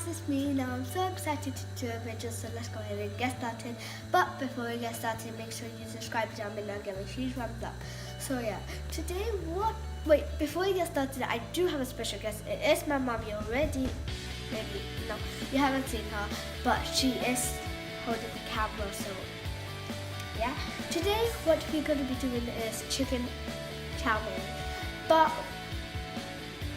it's me. Now I'm so excited to do a video, so let's go ahead and get started. But before we get started, make sure you subscribe down below and give a huge thumbs up. So yeah, today before we get started, I do have a special guest. It is my mom. You already, maybe, no, you haven't seen her, but she is holding the camera, so yeah. Today, what we're going to be doing is chicken chow mein, but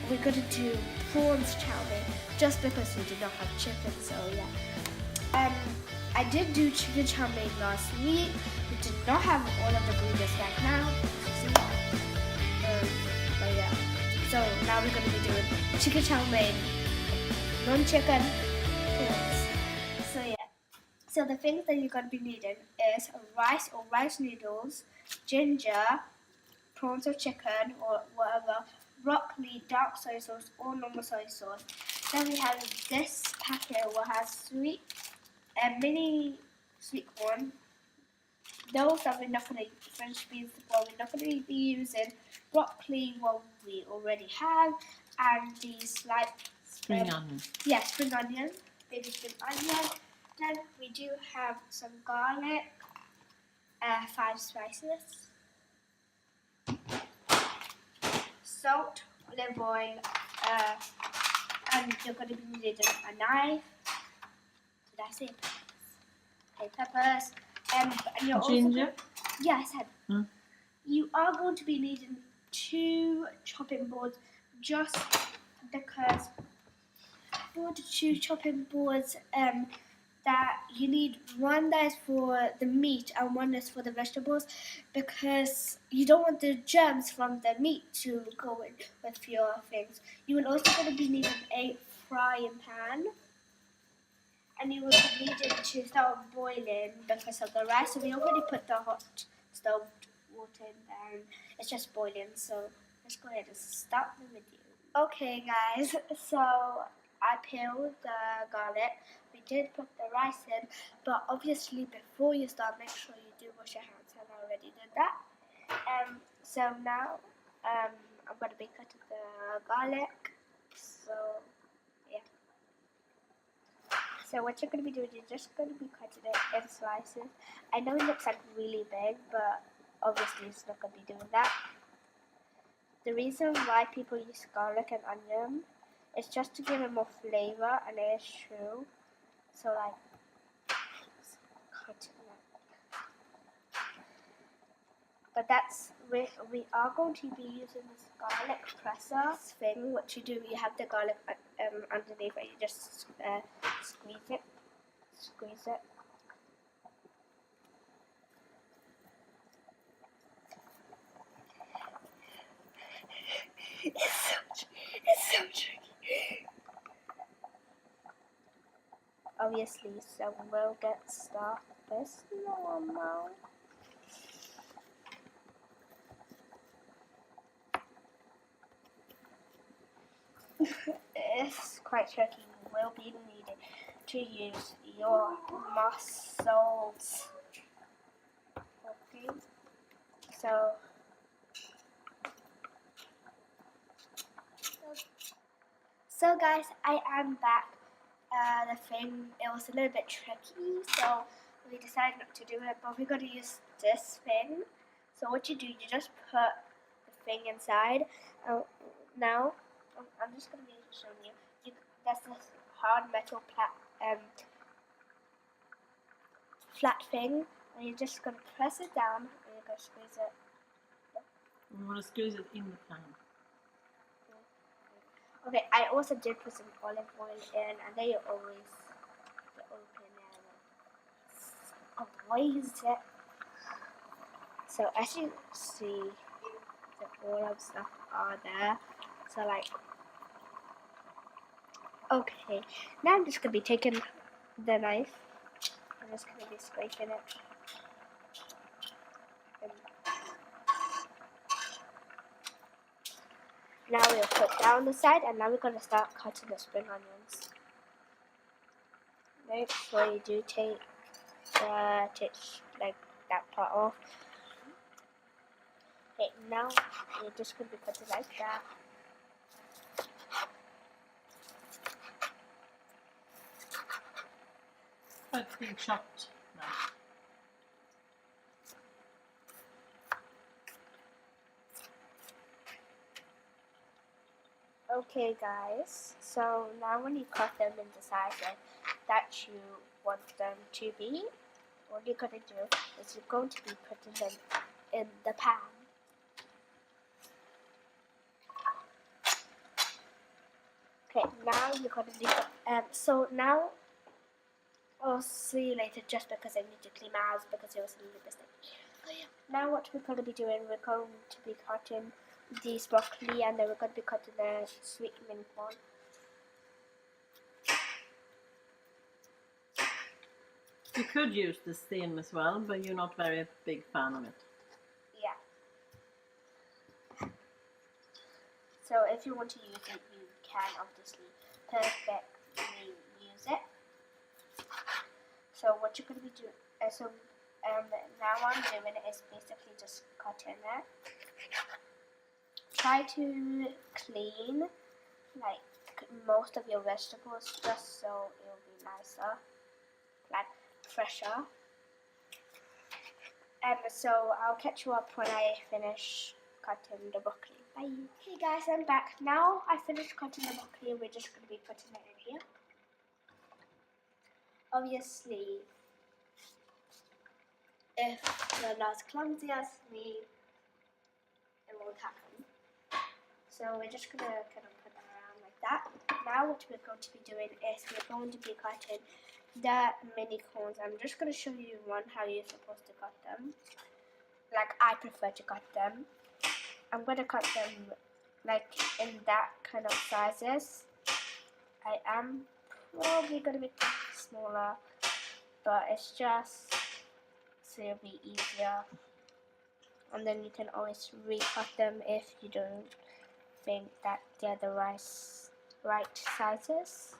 we're going to do prawns chow mein just because we do not have chicken, so yeah. I did do chicken chow mein last week. We did not have all of the ingredients right now, see? But yeah, so now we're going to be doing chicken chow mein, non-chicken prawns. So yeah. So the things that you're going to be needing is rice or rice noodles, ginger, prawns or chicken or whatever, broccoli, dark soy sauce or normal soy sauce. Then we have this packet which has mini sweet corn. Those that we're not going to French beans, well, we're not going to be using broccoli, what we already have, and these like spring onion. Yeah, spring onion, baby spring onion. Then we do have some garlic, 5 spices, salt, olive oil, and you're going to be needing a knife. Did I say peppers? And you're Ginger? Yeah, I said. You are going to be needing 2 chopping boards just because for the 2 chopping boards, that you need one that is for the meat and one is for the vegetables, because you don't want the germs from the meat to go in with your things. You will also going to be needing a frying pan, and you will be needing to start boiling because of the rice. So we already put the hot stove water in there and it's just boiling, so let's go ahead and start the video. Okay guys, so I peeled the garlic. We did put the rice in, but obviously before you start, make sure you do wash your hands, and I already did that. So now I'm going to be cutting the garlic. So yeah. So what you're going to be doing, you're just going to be cutting it in slices. I know it looks like really big, but obviously it's not going to be doing that. The reason why people use garlic and onion is just to give it more flavor, and it is true. So like, cut it. But that's we are going to be using this garlic presser thing. What you do, you have the garlic underneath, and you just squeeze it. It's so tricky. Obviously, so we'll get started. This normal. It's quite tricky. You will be needed to use your muscles. Okay. So guys, I am back. The thing, it was a little bit tricky, so we decided not to do it, but we're going to use this thing. So what you do, you just put the thing inside. Now, I'm just going to be showing you. That's this hard metal flat thing, and you're just going to press it down, and you're going to squeeze it. We want to squeeze it in the pan. Okay, I also did put some olive oil in, and they always open and always it. So as you see, all of stuff are there. So like, okay, now I'm just gonna be taking the knife. I'm just gonna be scraping it. Now we'll put down the side, and now we're going to start cutting the spring onions. Make sure you do take like that part off. Okay, now you're just going to be cutting like that. quite being chopped now. Okay guys, so now when you cut them in the sizes that you want them to be, what you're going to do is you're going to be putting them in the pan. Okay, now you're going to do so now I'll see you later just because I need to clean my house because it was a little mistake. Oh, yeah. Now what we're going to be doing, we're going to be cutting these broccoli and then we're going to be cutting the sweet mini corn. You could use the stem as well, but you're not very big fan of it. Yeah. So if you want to use it, you can obviously perfectly use it. So what you're going to be doing, now what I'm doing is basically just cutting it. Try to clean like most of your vegetables just so it will be nicer, like fresher. So I'll catch you up when I finish cutting the broccoli. Bye. Hey guys, I'm back. Now I finished cutting the broccoli. We're just going to be putting it in here. Obviously, if you're not as clumsy as me, it won't happen. So we're just going to kind of put that around like that. Now what we're going to be doing is we're going to be cutting the mini corns. I'm just going to show you how you're supposed to cut them. Like I prefer to cut them. I'm going to cut them like in that kind of sizes. I am probably going to make them smaller, but it's just so it'll be easier. And then you can always recut them if you don't think that they're the right sizes.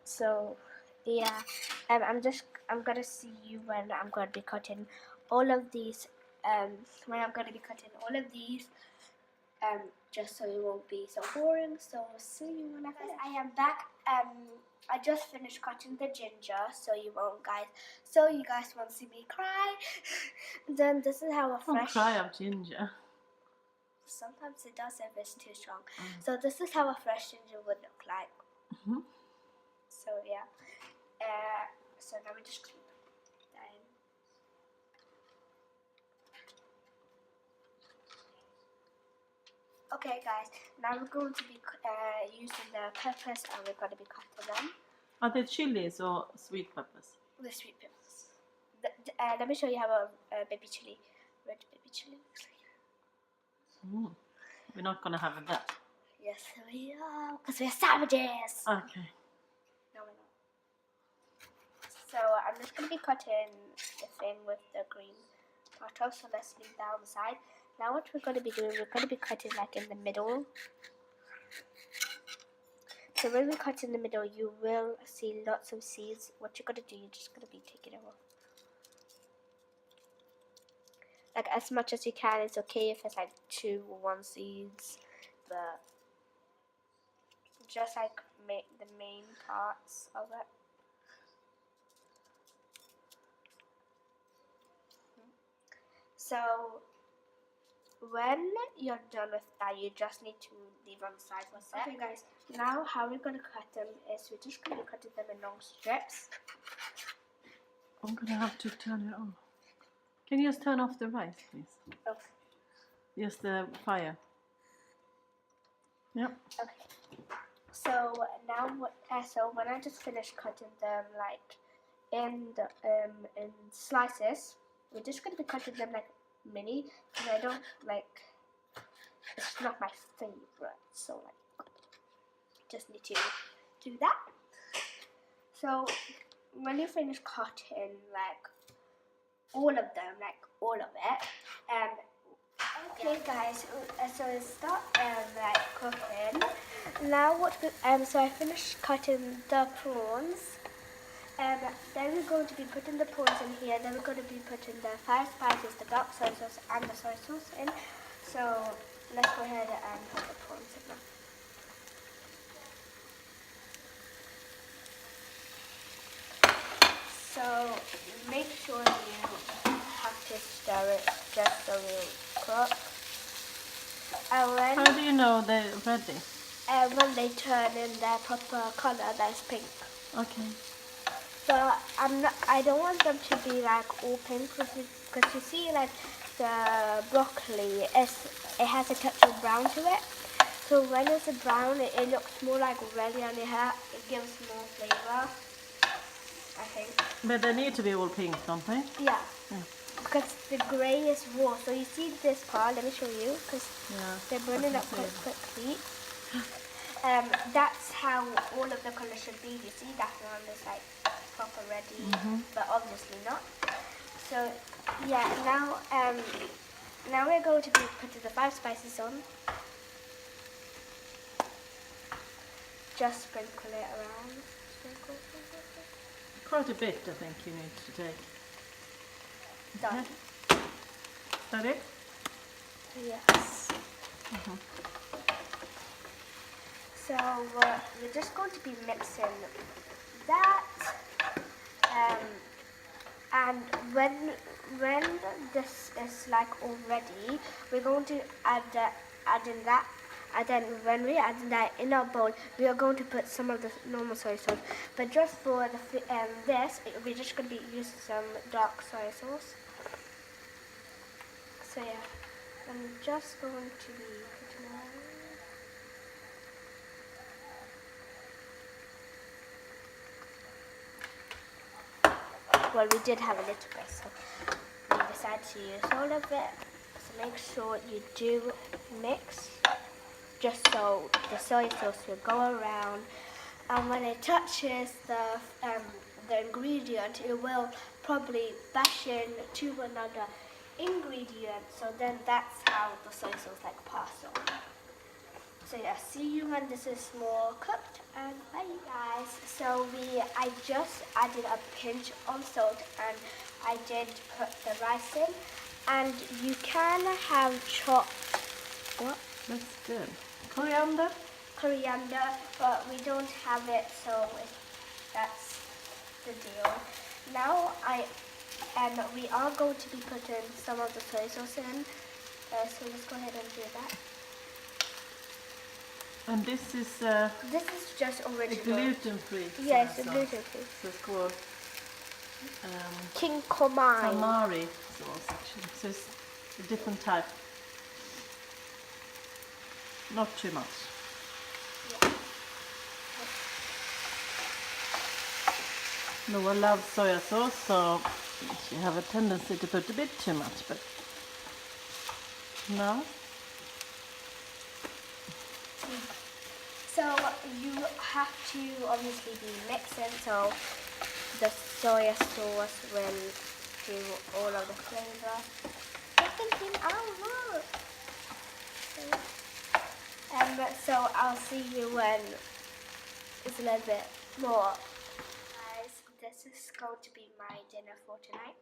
So yeah, I'm gonna see you when I'm gonna be cutting all of these. When I'm gonna be cutting all of these. Just so it won't be so boring. So see you when I am back. I just finished cutting the ginger, so you guys won't see me cry. Then this is how a fresh. Don't cry of ginger. Sometimes it does if it's too strong. So this is how a fresh ginger would look like. So yeah. So now we just keep that in. Okay guys, now we're going to be using the peppers and we're going to be cutting them. Are they chilies or sweet peppers? The sweet peppers. Let me show you how a baby chili, red baby chili looks like. We're not going to have that. Yes we are, because we're savages. Okay. No we're not. So I'm just going to be cutting the thing with the green part off, so let's leave that on the side. Now what we're going to be doing, we're going to be cutting like in the middle. So when we cut in the middle, you will see lots of seeds. What you're going to do, you're just going to be taking it off. Like as much as you can. It's okay if it's like 2 or 1 seeds, but just like make the main parts of it. So when you're done with that, you just need to leave on the side for a sec. Okay guys, now how we're going to cut them is we're just going to be cutting them in long strips. I'm going to have to turn it off. Can you just turn off the rice, please? Okay. Just the fire. Yep. Okay. So now so when I just finished cutting them like in slices, we're just going to be cutting them like mini, because I don't like, it's not my favorite, so like just need to do that. So when you finish cutting like all of them, like all of it, okay guys, so start like cooking. Now so I finished cutting the prawns. Then we're going to be putting the prawns in here. Then we're going to be putting the 5 spices, the dark soy sauce, and the soy sauce in. So let's go ahead and put the prawns in. So make sure you have to stir it just so it will cook. And How do you know they're ready? when they turn in their proper color, that's pink. Okay. But I don't want them to be like all pink because you see like the broccoli, it has a touch of brown to it. So when it's brown, it looks more like reddy on your hair. It gives more flavor, I think. But they need to be all pink, don't they? Yeah. Because the grey is raw. So you see this part, let me show you, because they're burning up quite quickly. That's how all of the colours should be. You see that one is like proper ready, but obviously not. So yeah, now we're going to be putting the 5 spices on. Just sprinkle it around. Sprinkle. Quite a bit, I think you need to take. Done. Is that it? Yes. So we're just going to be mixing that, and when this is like all ready, we're going to add in that. And then when we add that in our bowl, we are going to put some of the normal soy sauce. But just for this, we're just going to be using some dark soy sauce. So yeah, I'm just going to be putting it. Well, we did have a little bit, so we decided to use all of it. So make sure you do mix, just so the soy sauce will go around, and when it touches the ingredient, it will probably bash in to another ingredient. So then that's how the soy sauce like pass on. So yeah, see you when this is more cooked, and bye guys. So I just added a pinch of salt, and I did put the rice in, and you can have chopped, what? That's good. Coriander? Coriander, but we don't have it, so that's the deal. Now we are going to be putting some of the soy sauce in, so let's go ahead and do that. And this is just original. gluten-free. Yes, gluten-free. So it's called King Komai. tamari sauce, actually. So it's a different type. Not too much. Yeah. Noah loves soya sauce, so she have a tendency to put a bit too much, but no. So you have to obviously be mixing, so the soya sauce will do all of the flavor. I'm thinking, oh look. So I'll see you when it's a little bit more. Guys, this is going to be my dinner for tonight.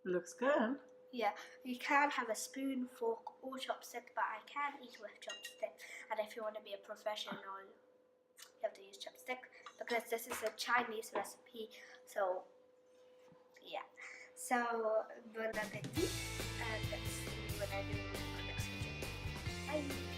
Looks good. Yeah, you can have a spoon, fork, or chopstick, but I can eat with chopstick. And if you want to be a professional, you have to use chopstick, because this is a Chinese recipe. So yeah, so bon appétit, and let's see when I do my next video. Bye.